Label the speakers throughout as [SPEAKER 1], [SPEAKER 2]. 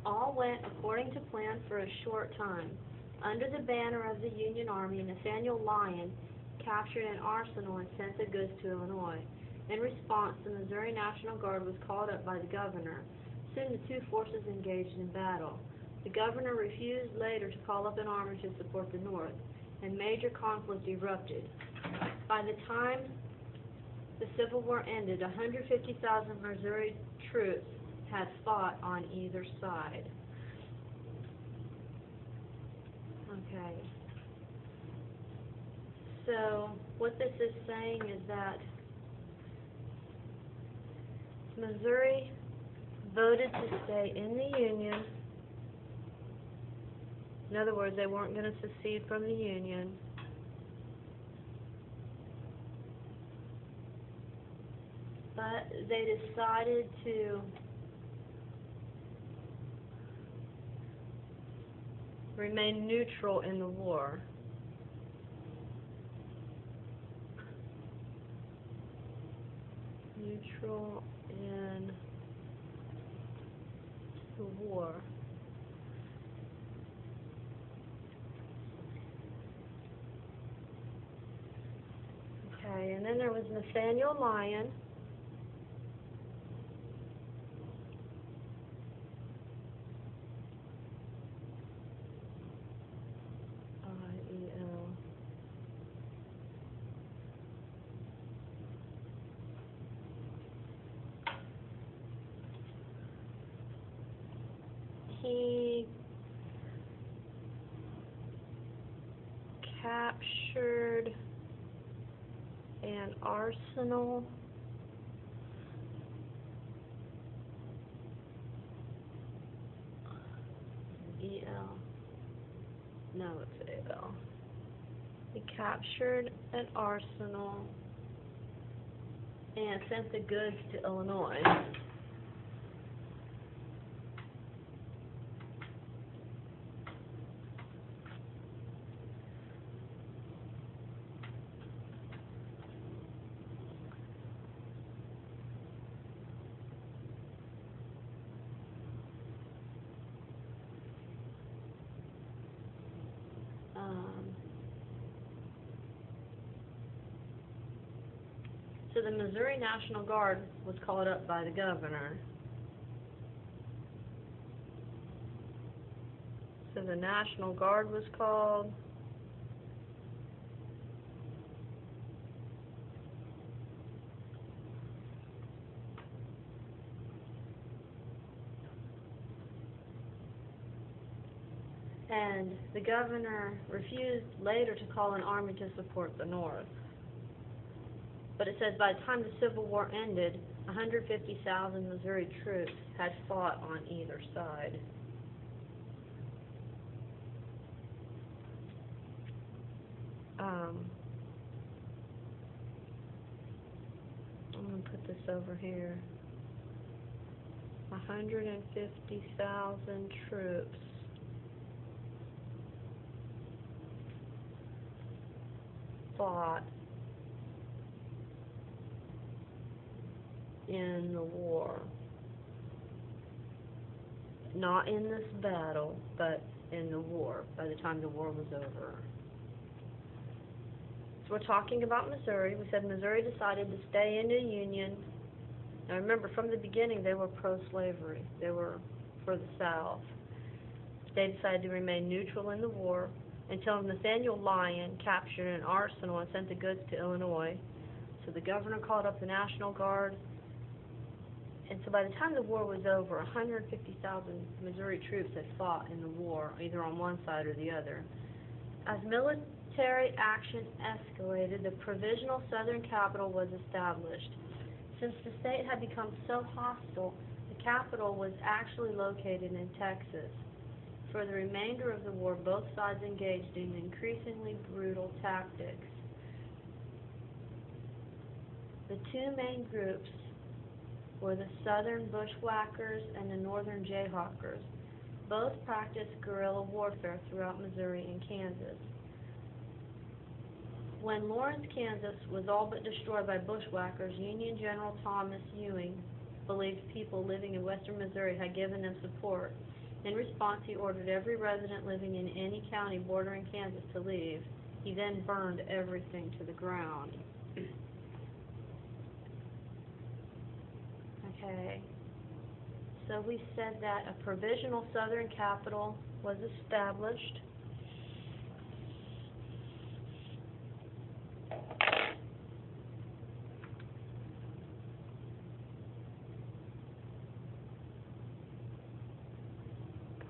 [SPEAKER 1] All went according to plan for a short time. Under the banner of the Union Army, Nathaniel Lyon captured an arsenal and sent the goods to Illinois. In response, the Missouri National Guard was called up by the governor. Soon the two forces engaged in battle. The governor refused later to call up an army to support the North, and major conflict erupted. By the time the Civil War ended, 150,000 Missouri troops had fought on either side. Okay. So what this is saying is that Missouri voted to stay in the Union. In other words, they weren't going to secede from the Union. But they decided to remain neutral in the war. Neutral in the war. Okay, and then there was Nathaniel Lyon. I-E-L. He captured an arsenal E-L. No, it's A-L. He captured an arsenal and sent the goods to Illinois. So the Missouri National Guard was called up by the governor. So the National Guard was called. And the governor refused later to call an army to support the North. But it says by the time the Civil War ended, 150,000 Missouri troops had fought on either side. I'm going to put this over here. 150,000 troops fought in the war. Not in this battle, but in the war, by the time the war was over. So we're talking about Missouri. We said Missouri decided to stay in the Union. Now remember, from the beginning, they were pro-slavery. They were for the South. They decided to remain neutral in the war until Nathaniel Lyon captured an arsenal and sent the goods to Illinois. So the governor called up the National Guard. And so by the time the war was over, 150,000 Missouri troops had fought in the war, either on one side or the other. As military action escalated, the provisional southern capital was established. Since the state had become so hostile, the capital was actually located in Texas. For the remainder of the war, both sides engaged in increasingly brutal tactics. The two main groups were the Southern Bushwhackers and the Northern Jayhawkers. Both practiced guerrilla warfare throughout Missouri and Kansas. When Lawrence, Kansas was all but destroyed by bushwhackers, Union General Thomas Ewing believed people living in western Missouri had given them support In response, he ordered every resident living in any county bordering Kansas to leave. He then burned everything to the ground. Okay. So we said that a provisional southern capital was established.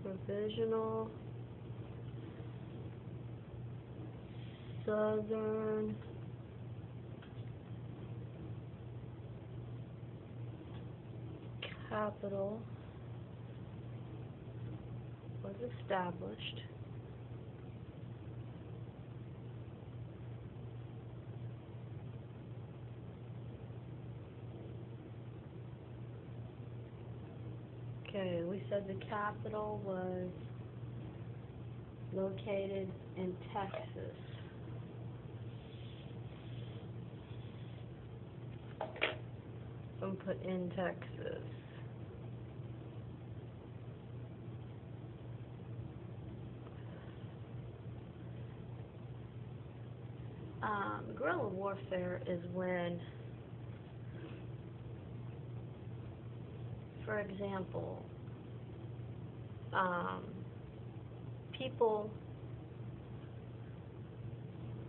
[SPEAKER 1] Provisional southern capital was established. Okay, we said the capital was located in Texas. I'm put in Texas. Guerrilla warfare is when, for example, people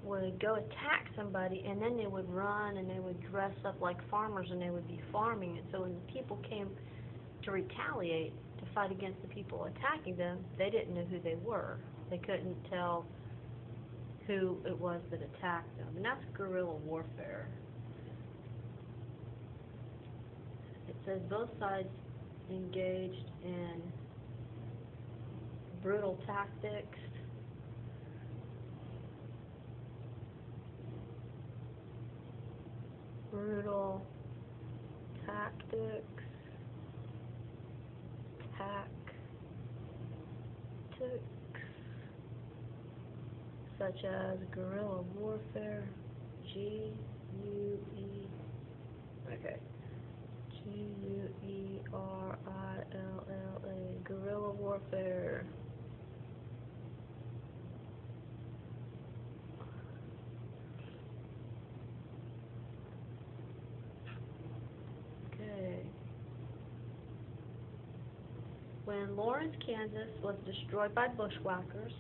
[SPEAKER 1] would go attack somebody, and then they would run and they would dress up like farmers and they would be farming. And so when the people came to retaliate, to fight against the people attacking them, they didn't know who they were. They couldn't tell who it was that attacked them. And that's guerrilla warfare. It says both sides engaged in brutal tactics, such as guerrilla warfare, G-U-E-R-I-L-L-A, guerrilla warfare. Okay. When Lawrence, Kansas was destroyed by bushwhackers,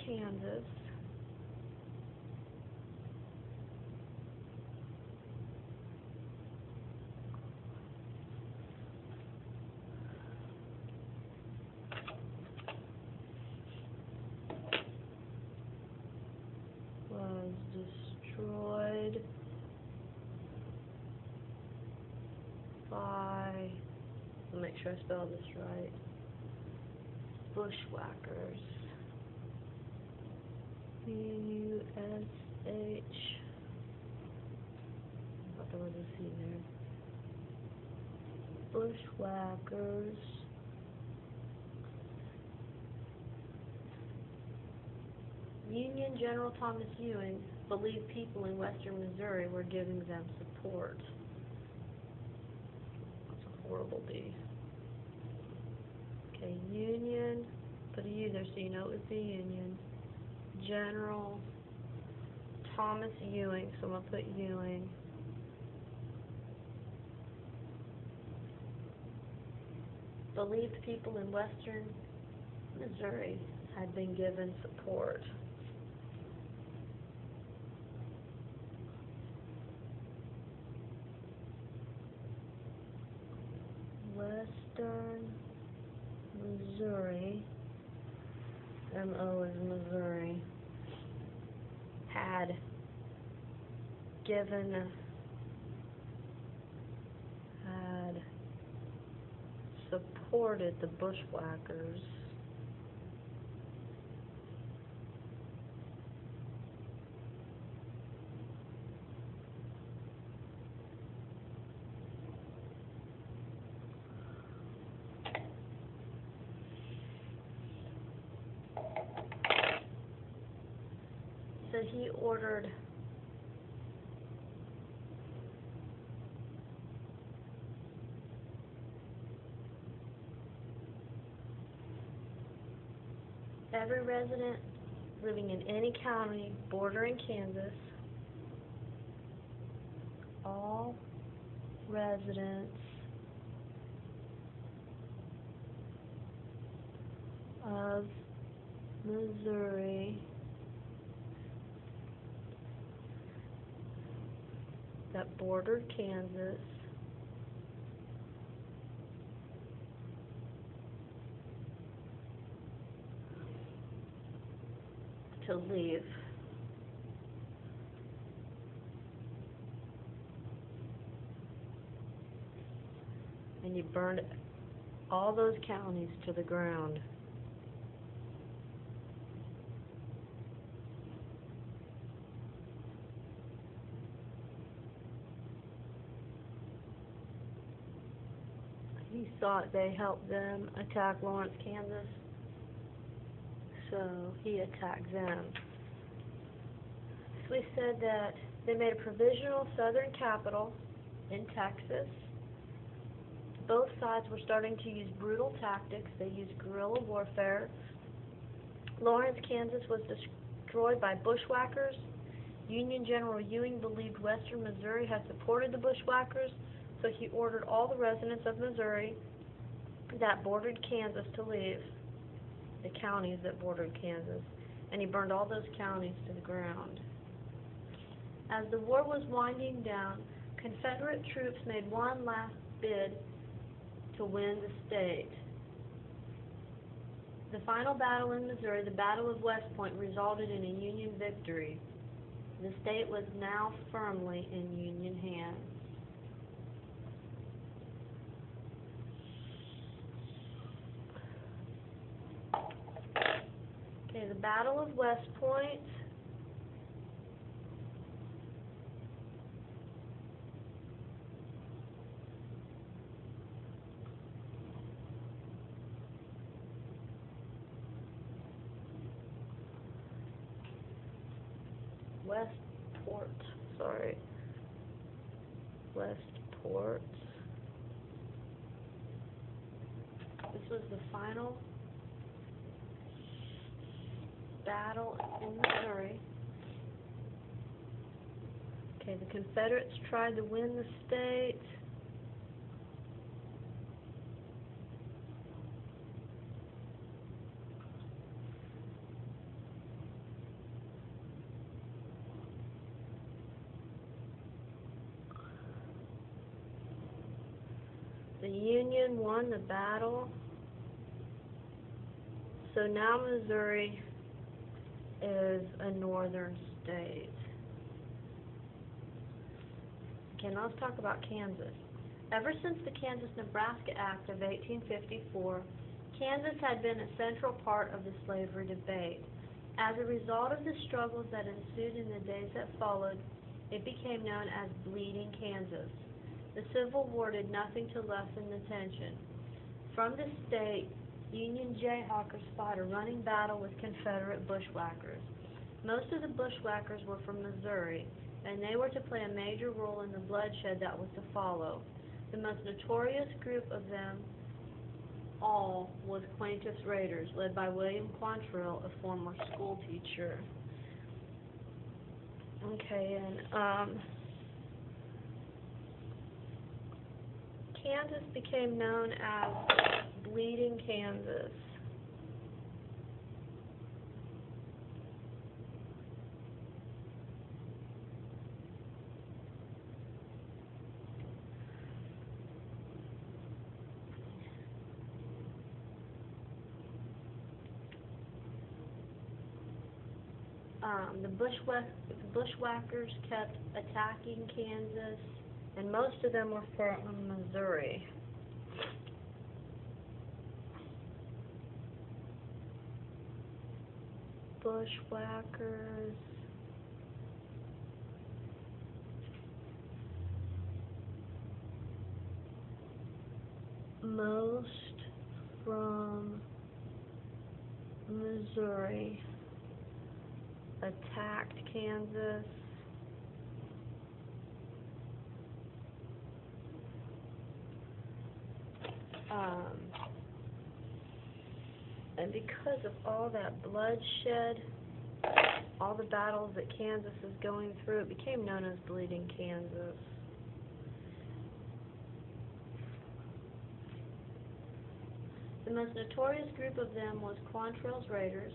[SPEAKER 1] Kansas was destroyed by, let me make sure I spell this right, bushwhackers. B-U-S-H, I thought there was a C there. Bushwhackers. Union General Thomas Ewing believed people in western Missouri were giving them support. That's a horrible D. Okay, Union, put a U there so you know it was the Union. General Thomas Ewing, so I'm going to put Ewing. Believed people in western Missouri had been given support. Western Missouri, M-O is Missouri, had supported the bushwhackers. So he ordered Every resident living in any county bordering Kansas, all residents of Missouri that bordered Kansas to leave. And you burned all those counties to the ground. He thought they helped them attack Lawrence, Kansas, so he attacked them. So we said that they made a provisional southern capital in Texas. Both sides were starting to use brutal tactics. They used guerrilla warfare. Lawrence, Kansas was destroyed by bushwhackers. Union General Ewing believed western Missouri had supported the bushwhackers, so he ordered all the residents of Missouri that bordered Kansas to leave, the counties that bordered Kansas, and he burned all those counties to the ground. As the war was winding down, Confederate troops made one last bid to win the state. The final battle in Missouri, the Battle of West Point, resulted in a Union victory. The state was now firmly in Union hands. Okay, the Battle of West Point. Westport, sorry. Westport. This was the final battle in Missouri. Okay, the Confederates tried to win the state. The Union won the battle. So now Missouri is a northern state. Okay, now let's talk about Kansas. Ever since the Kansas-Nebraska Act of 1854, Kansas had been a central part of the slavery debate. As a result of the struggles that ensued in the days that followed, it became known as Bleeding Kansas. The Civil War did nothing to lessen the tension. From the state, Union Jayhawkers fought a running battle with Confederate bushwhackers. Most of the bushwhackers were from Missouri, and they were to play a major role in the bloodshed that was to follow. The most notorious group of them all was Plaintiff's Raiders, led by William Quantrill, a former school teacher. Okay, and Kansas became known as Bleeding Kansas. The bushwhackers kept attacking Kansas, and most of them were from Missouri. Bushwhackers. Most from Missouri attacked Kansas. And because of all that bloodshed, all the battles that Kansas is going through, it became known as Bleeding Kansas. The most notorious group of them was Quantrill's Raiders,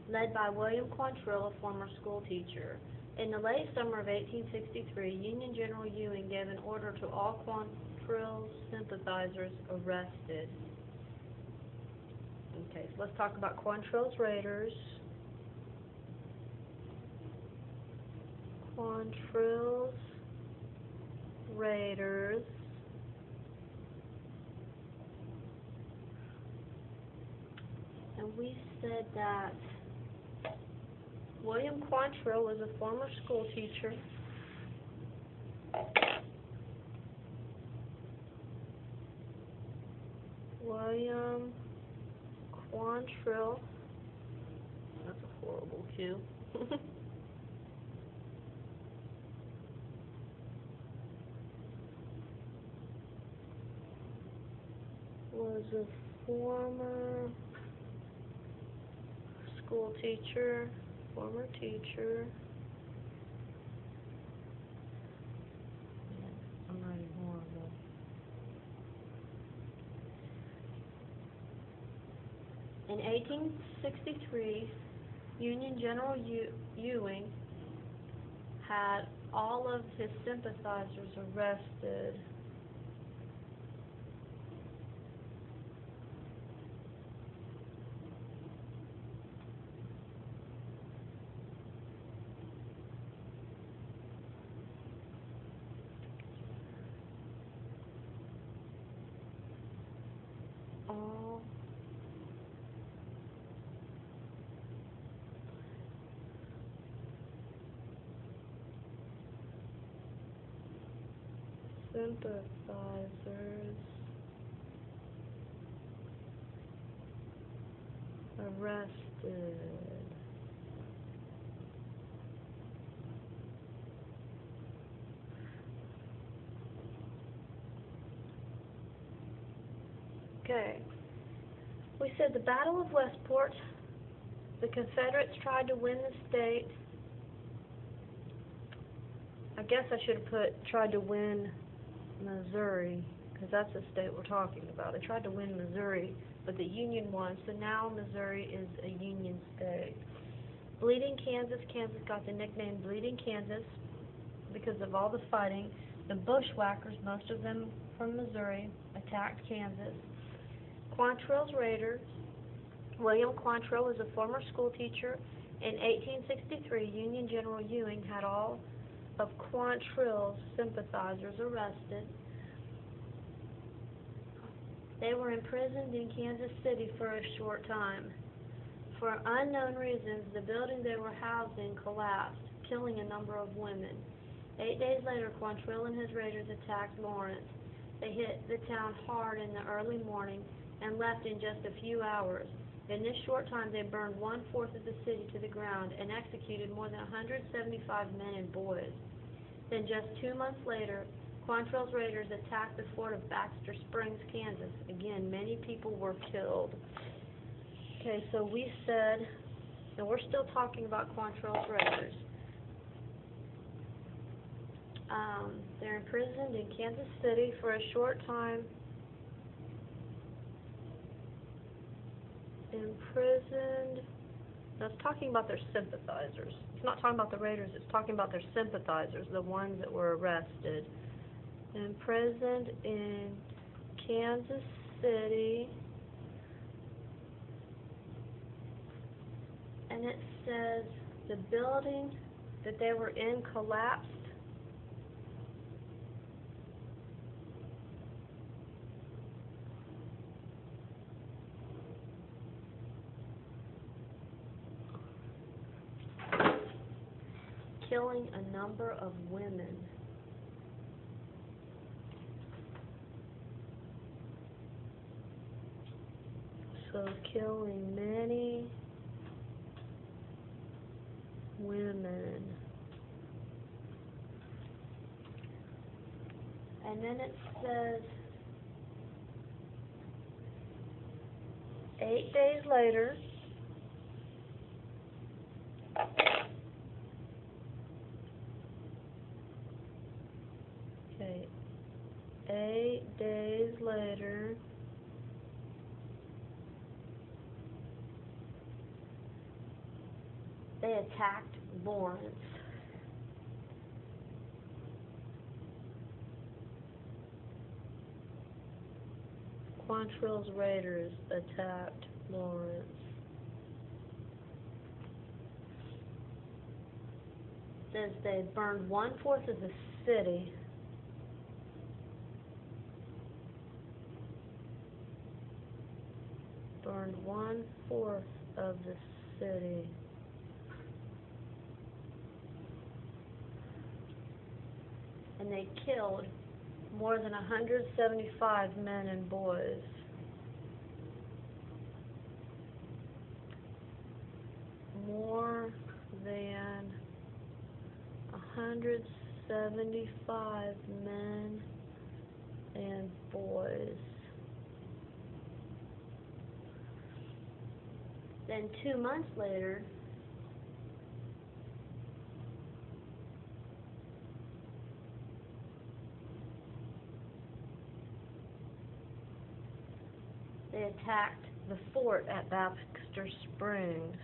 [SPEAKER 1] led by William Quantrill, a former school teacher. In the late summer of 1863, Union General Ewing gave an order to all Quantrill's sympathizers arrested. Okay, so let's talk about Quantrill's Raiders. Quantrill's Raiders. And we said that William Quantrill was a former school teacher. William Quantrill. That's a horrible cue. Was a former school teacher, former teacher. I'm writing horrible. In 1863, Union General Ewing had all of his sympathizers arrested. All sympathizers arrested. Okay. We said the Battle of Westport, the Confederates tried to win the state. I guess I should have put tried to win Missouri, because that's the state we're talking about. They tried to win Missouri, but the Union won, so now Missouri is a Union state. Bleeding Kansas. Kansas got the nickname Bleeding Kansas because of all the fighting. The bushwhackers, most of them from Missouri, attacked Kansas. Quantrill's Raiders. William Quantrill was a former school teacher. In 1863, Union General Ewing had all of Quantrill's sympathizers arrested. They were imprisoned in Kansas City for a short time. For unknown reasons, the building they were housed in collapsed, killing a number of women. 8 days later, Quantrill and his raiders attacked Lawrence. They hit the town hard in the early morning and left in just a few hours. In this short time, they burned 1/4 of the city to the ground and executed more than 175 men and boys. Then just 2 months later, Quantrill's raiders attacked the fort of Baxter Springs, Kansas. Again, many people were killed. Okay, so we said, and we're still talking about Quantrill's raiders. They're imprisoned in Kansas City for a short time. Imprisoned. No, it's talking about their sympathizers. It's not talking about the raiders, it's talking about their sympathizers, the ones that were arrested. Imprisoned in Kansas City. And it says the building that they were in collapsed. Killing a number of women. So killing many women. And then it says 8 days later, okay, 8 days later, they attacked Lawrence. Quantrill's raiders attacked Lawrence. Says they burned 1/4 of the city. Burned 1/4 of the city. And they killed more than 175 men and boys. More than 175 men and boys. Then 2 months later, they attacked the fort at Baxter Springs.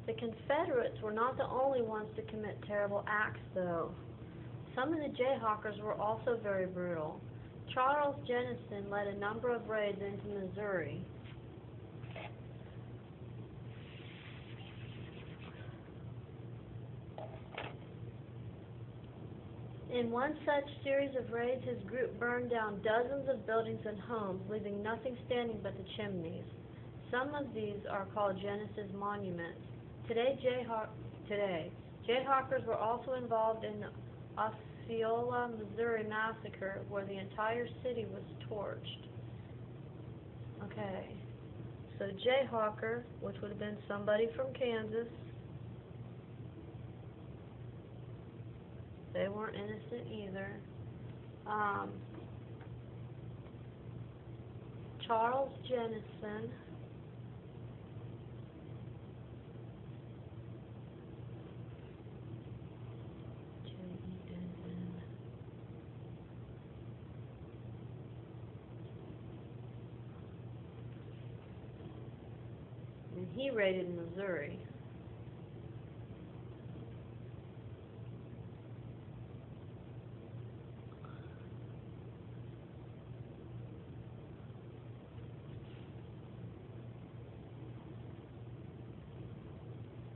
[SPEAKER 1] The Confederates were not the only ones to commit terrible acts, though. Some of the Jayhawkers were also very brutal. Charles Jennison led a number of raids into Missouri. In one such series of raids, his group burned down dozens of buildings and homes, leaving nothing standing but the chimneys. Some of these are called Jennison's monuments. Today, Jayhawkers were also involved in the Osceola, Missouri massacre, where the entire city was torched. Okay, so Jayhawker, which would have been somebody from Kansas, they weren't innocent either. Charles Jennison, and he raided Missouri.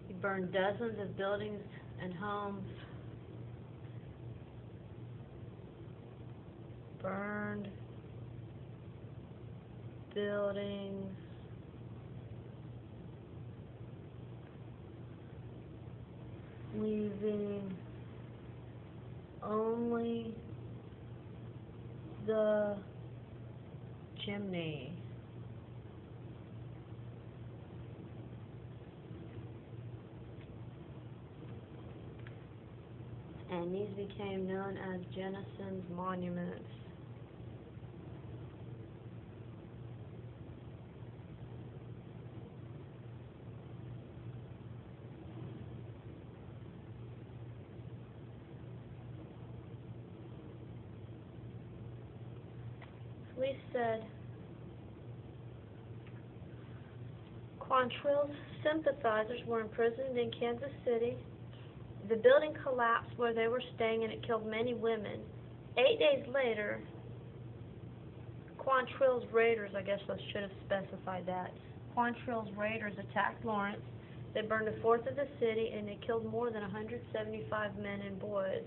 [SPEAKER 1] He burned dozens of buildings and homes. Burned buildings, leaving only the chimney. And these became known as Jennison's monuments. Police said Quantrill's sympathizers were imprisoned in Kansas City. The building collapsed where they were staying, and it killed many women. 8 days later, Quantrill's raiders, I guess I should have specified that, Quantrill's raiders attacked Lawrence. They burned 1/4 of the city, and they killed more than 175 men and boys.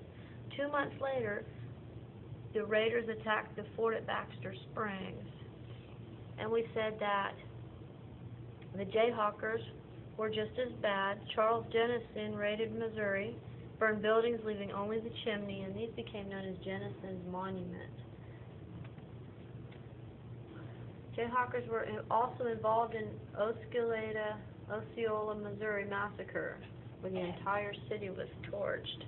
[SPEAKER 1] 2 months later, the raiders attacked the fort at Baxter Springs. And we said that The Jayhawkers were just as bad. Charles Jennison raided Missouri, burned buildings leaving only the chimney, and these became known as Jennison's Monument. Jayhawkers were also involved in Osceola, Missouri massacre, where the entire city was torched.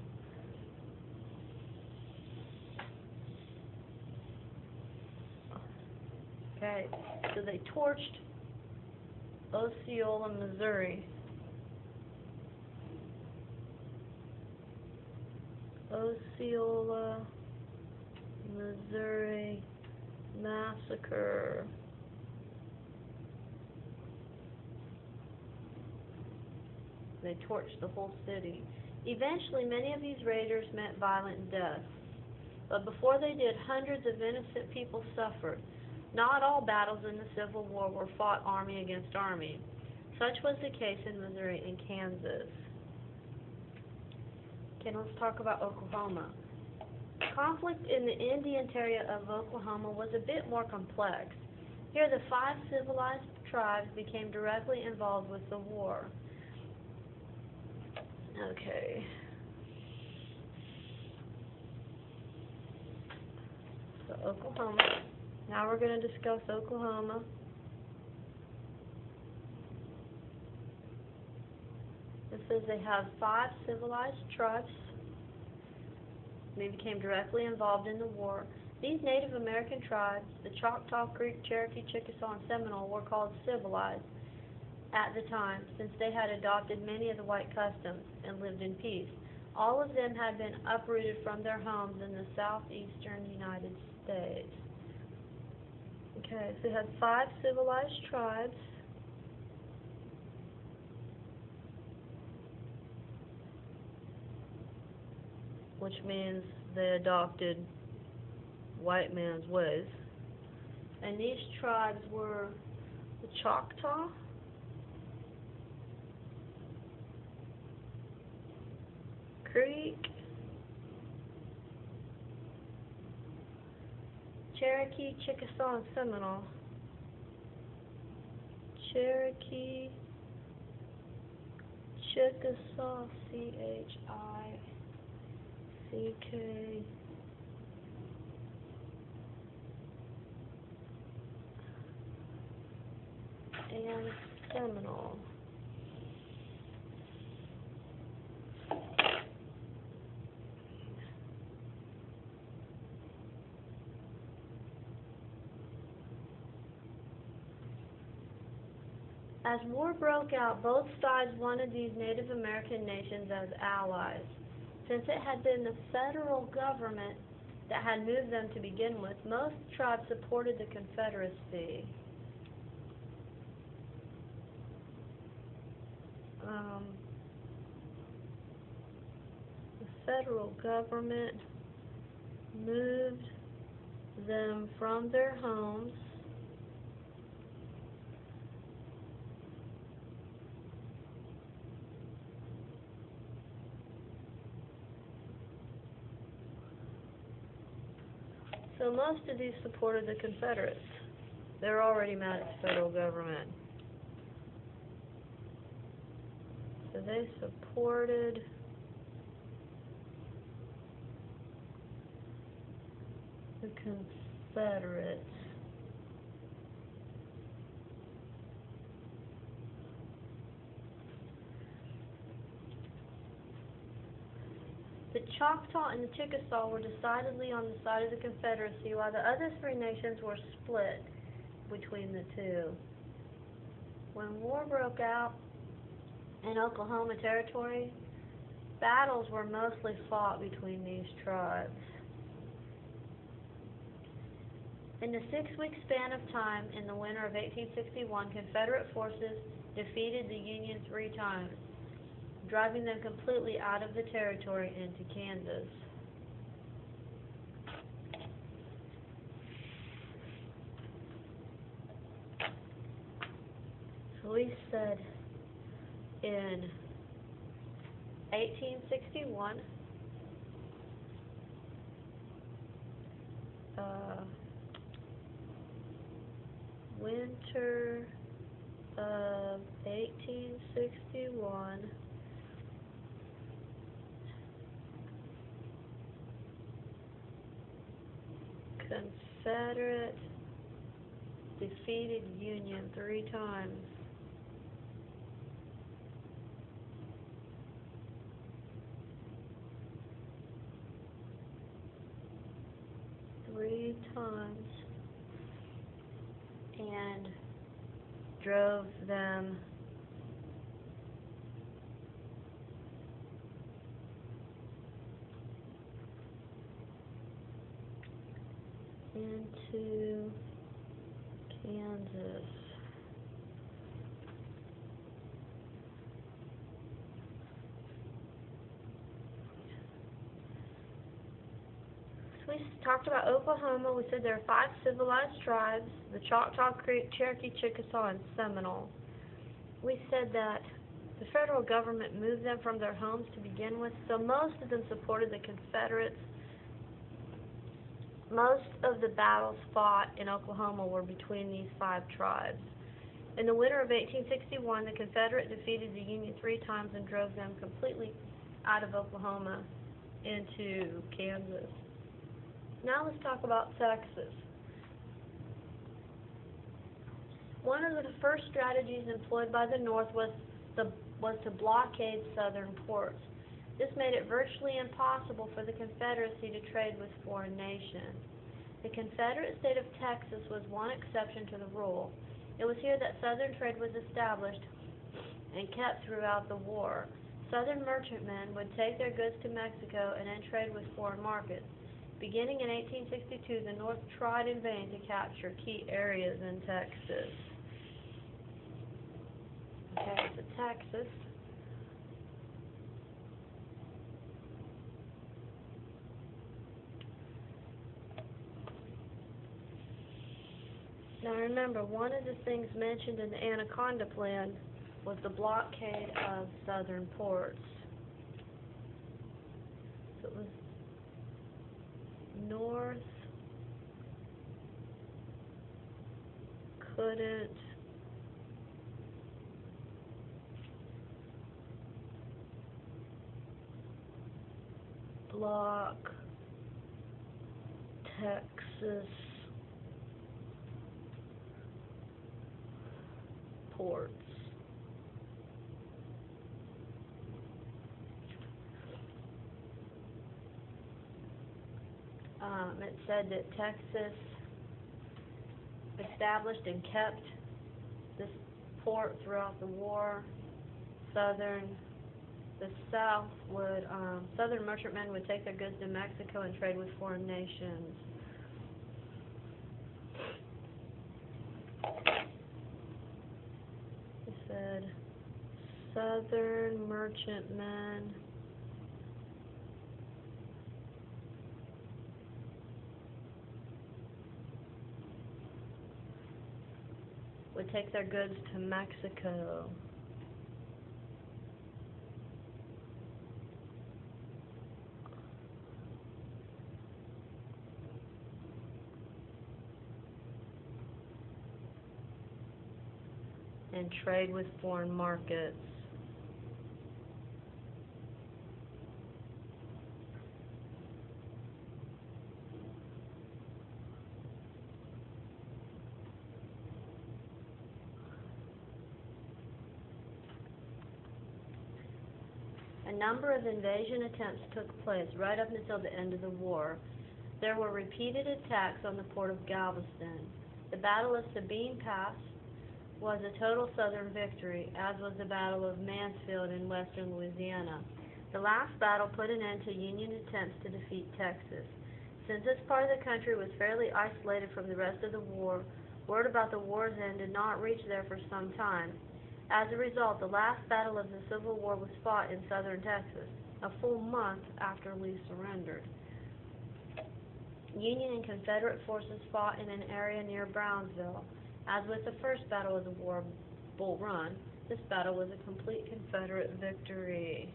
[SPEAKER 1] Okay, so they torched Osceola, Missouri. Osceola, Missouri massacre. They torched the whole city. Eventually, many of these raiders met violent death. But before they did, hundreds of innocent people suffered. Not all battles in the Civil War were fought army against army. Such was the case in Missouri and Kansas. Okay, let's talk about Oklahoma. Conflict in the Indian Territory of Oklahoma was a bit more complex. Here, the 5 civilized tribes became directly involved with the war. Okay. So Oklahoma. Now we're going to discuss Oklahoma. It says they have 5 civilized tribes. They became directly involved in the war. These Native American tribes, the Choctaw, Creek, Cherokee, Chickasaw, and Seminole, were called civilized at the time, since they had adopted many of the white customs and lived in peace. All of them had been uprooted from their homes in the southeastern United States. Okay, so we had 5 civilized tribes. Which means they adopted white man's ways. And these tribes were the Choctaw, Creek, Cherokee, Chickasaw, and Seminole. Cherokee, Chickasaw, C-H-I-C-K, and Seminole. As war broke out, both sides wanted these Native American nations as allies. Since it had been the federal government that had moved them to begin with, most tribes supported the Confederacy. The federal government moved them from their homes so most of these supported the Confederates. They're already mad at the federal government. So they supported the Confederates. The Choctaw and the Chickasaw were decidedly on the side of the Confederacy, while the other 3 nations were split between the two. When war broke out in Oklahoma Territory, battles were mostly fought between these tribes. In the 6-week span of time in the winter of 1861, Confederate forces defeated the Union 3 times, driving them completely out of the territory into Kansas. So we said in 1861, winter of 1861. Confederate defeated Union 3 times. And drove them into Kansas. We talked about Oklahoma. We said there are 5 civilized tribes: the Choctaw, Creek, Cherokee, Chickasaw, and Seminole. We said that the federal government moved them from their homes to begin with, so most of them supported the Confederates. Most of the battles fought in Oklahoma were between these 5 tribes. In the winter of 1861, the Confederate defeated the Union 3 times and drove them completely out of Oklahoma into Kansas. Now let's talk about Texas. One of the first strategies employed by the North was to blockade southern ports. This made it virtually impossible for the Confederacy to trade with foreign nations. The Confederate state of Texas was one exception to the rule. It was here that southern trade was established and kept throughout the war. Southern merchantmen would take their goods to Mexico and then trade with foreign markets. Beginning in 1862, the North tried in vain to capture key areas in Texas. Okay, so Texas. Now remember, one of the things mentioned in the Anaconda Plan was the blockade of southern ports. So it was North couldn't block Texas ports. It said that Texas established and kept this port throughout the war. The South would, Southern merchantmen would take their goods to Mexico and trade with foreign nations. It said Southern merchantmen would take their goods to Mexico. And trade with foreign markets. A number of invasion attempts took place right up until the end of the war. There were repeated attacks on the port of Galveston. The Battle of Sabine Pass was a total Southern victory, as was the Battle of Mansfield in western Louisiana. The last battle put an end to Union attempts to defeat Texas. Since this part of the country was fairly isolated from the rest of the war, word about the war's end did not reach there for some time. As a result, the last battle of the Civil War was fought in southern Texas, a full month after Lee surrendered. Union and Confederate forces fought in an area near Brownsville. As with the first battle of the war, Bull Run, this battle was a complete Confederate victory.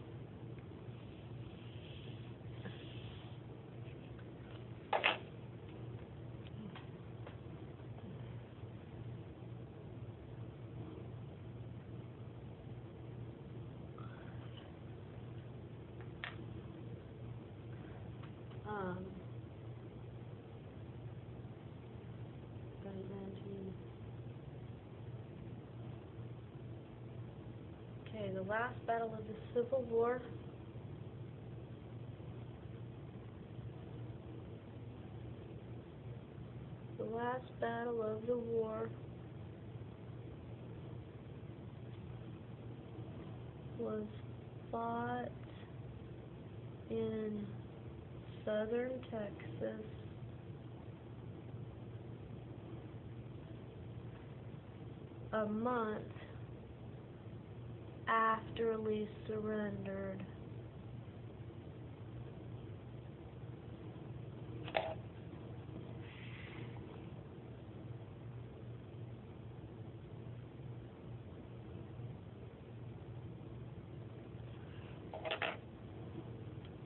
[SPEAKER 1] last battle of the Civil War. The last battle of the war was fought in southern Texas a month after Lee surrendered.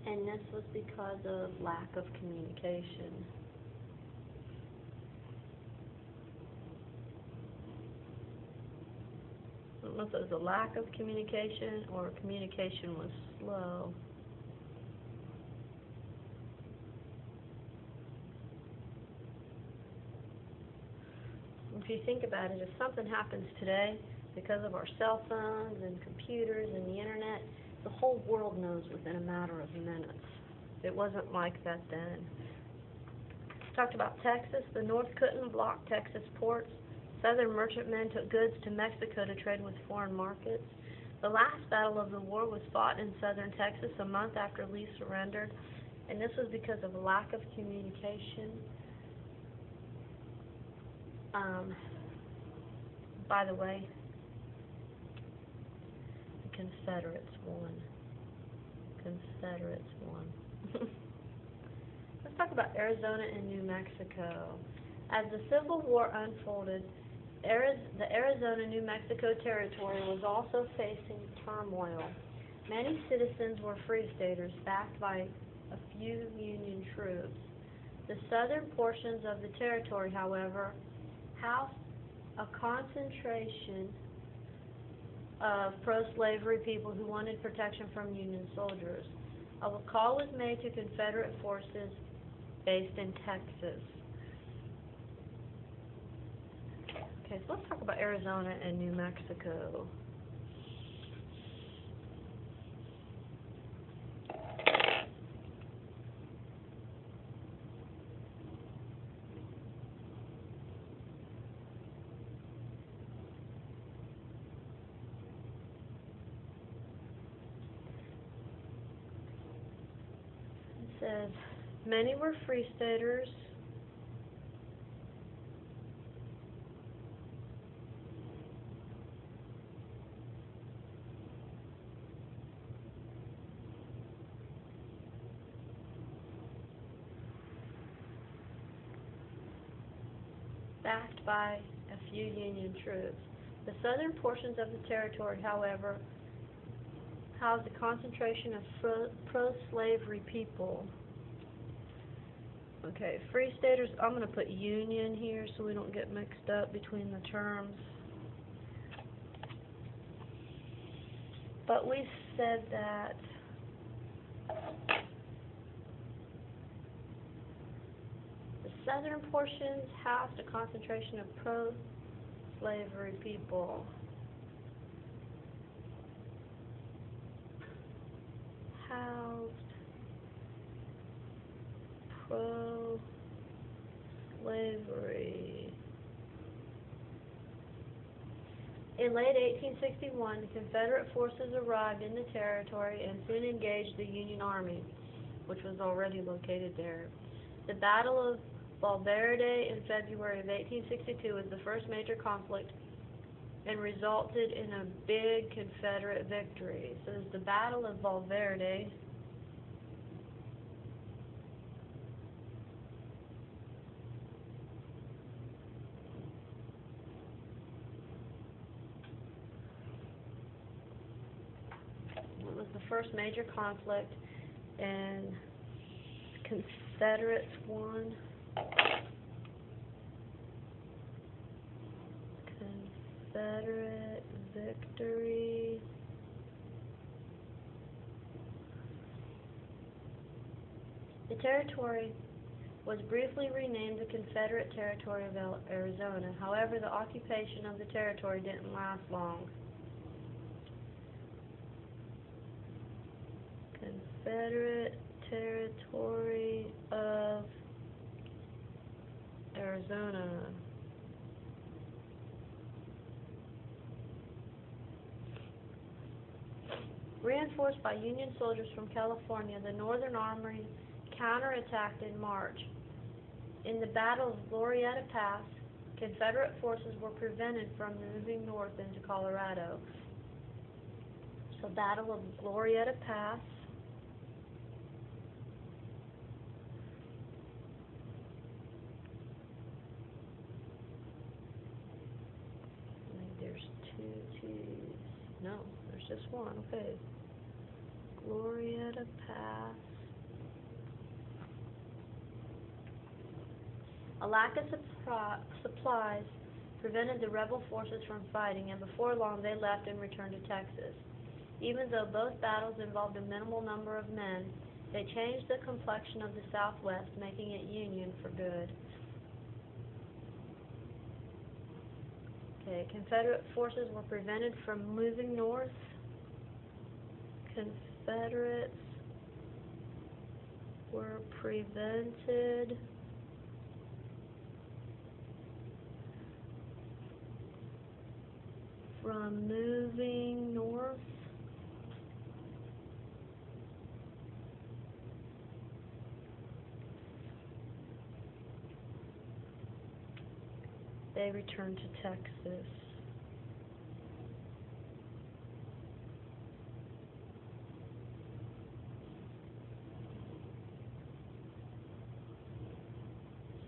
[SPEAKER 1] And this was because of lack of communication. I don't know if it was a lack of communication or communication was slow. If you think about it, if something happens today because of our cell phones and computers and the internet, the whole world knows within a matter of minutes. It wasn't like that then. Talked about Texas. The North couldn't block Texas ports. Southern merchantmen took goods to Mexico to trade with foreign markets. The last battle of the war was fought in southern Texas a month after Lee surrendered, and this was because of a lack of communication. By the way, the Confederates won. Confederates won. Let's talk about Arizona and New Mexico. As the Civil War unfolded, the Arizona-New Mexico territory was also facing turmoil. Many citizens were free staters, backed by a few Union troops. The southern portions of the territory, however, housed a concentration of pro-slavery people who wanted protection from Union soldiers. A call was made to Confederate forces based in Texas. Okay, so let's talk about Arizona and New Mexico. It says, many were free staters. Backed by a few Union troops. The southern portions of the territory, however, housed a concentration of pro-slavery people. Okay, free staters, I'm going to put Union here so we don't get mixed up between the terms. But we said that the southern portions housed a concentration of pro-slavery people. Housed pro-slavery. In late 1861, the Confederate forces arrived in the territory and soon engaged the Union Army, which was already located there. The Battle of Valverde in February of 1862 was the first major conflict and resulted in a big Confederate victory. So there's the Battle of Valverde. It was the first major conflict, and Confederates won. Confederate victory. The territory was briefly renamed the Confederate Territory of Arizona. However, the occupation of the territory didn't last long. Confederate Territory of Arizona. Reinforced by Union soldiers from California, the Northern Army counterattacked in March. In the Battle of Glorieta Pass, Confederate forces were prevented from moving north into Colorado. So, Battle of Glorieta Pass. I think there's two T's. No, there's just one. Okay. Glorieta Pass. A lack of supplies prevented the rebel forces from fighting, and before long they left and returned to Texas. Even though both battles involved a minimal number of men, they changed the complexion of the Southwest, making it Union for good. Okay, Confederate forces were prevented from moving north. Confederates were prevented from moving north. They returned to Texas.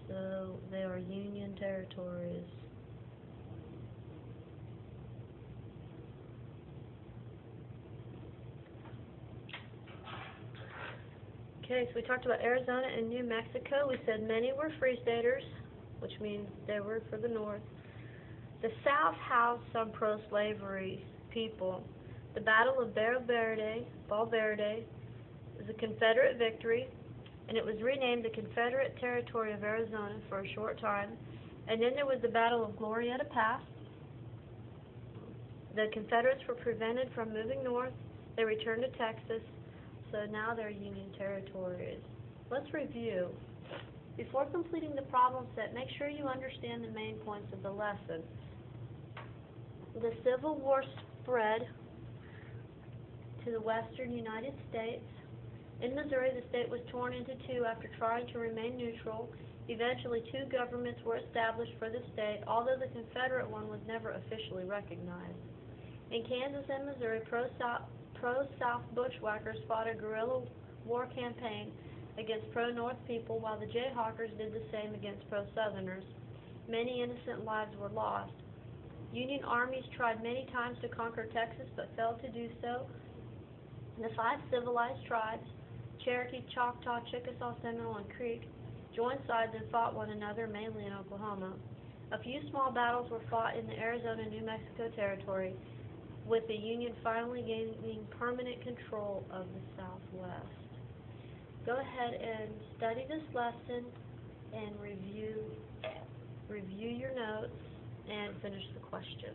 [SPEAKER 1] So they are Union territories. Okay, so we talked about Arizona and New Mexico. We said many were free staters, which means they were for the North. The South housed some pro-slavery people. The Battle of Valverde was a Confederate victory, and it was renamed the Confederate Territory of Arizona for a short time. And then there was the Battle of Glorieta Pass. The Confederates were prevented from moving north. They returned to Texas, so now they're Union territories. Let's review. Before completing the problem set, make sure you understand the main points of the lesson. The Civil War spread to the western United States. In Missouri, the state was torn into two after trying to remain neutral. Eventually, two governments were established for the state, although the Confederate one was never officially recognized. In Kansas and Missouri, pro-South bushwhackers fought a guerrilla war campaign against pro-North people, while the Jayhawkers did the same against pro-Southerners. Many innocent lives were lost. Union armies tried many times to conquer Texas, but failed to do so. The five civilized tribes, Cherokee, Choctaw, Chickasaw, Seminole, and Creek, joined sides and fought one another, mainly in Oklahoma. A few small battles were fought in the Arizona and New Mexico territory, with the Union finally gaining permanent control of the Southwest. Go ahead and study this lesson and review your notes and finish the questions.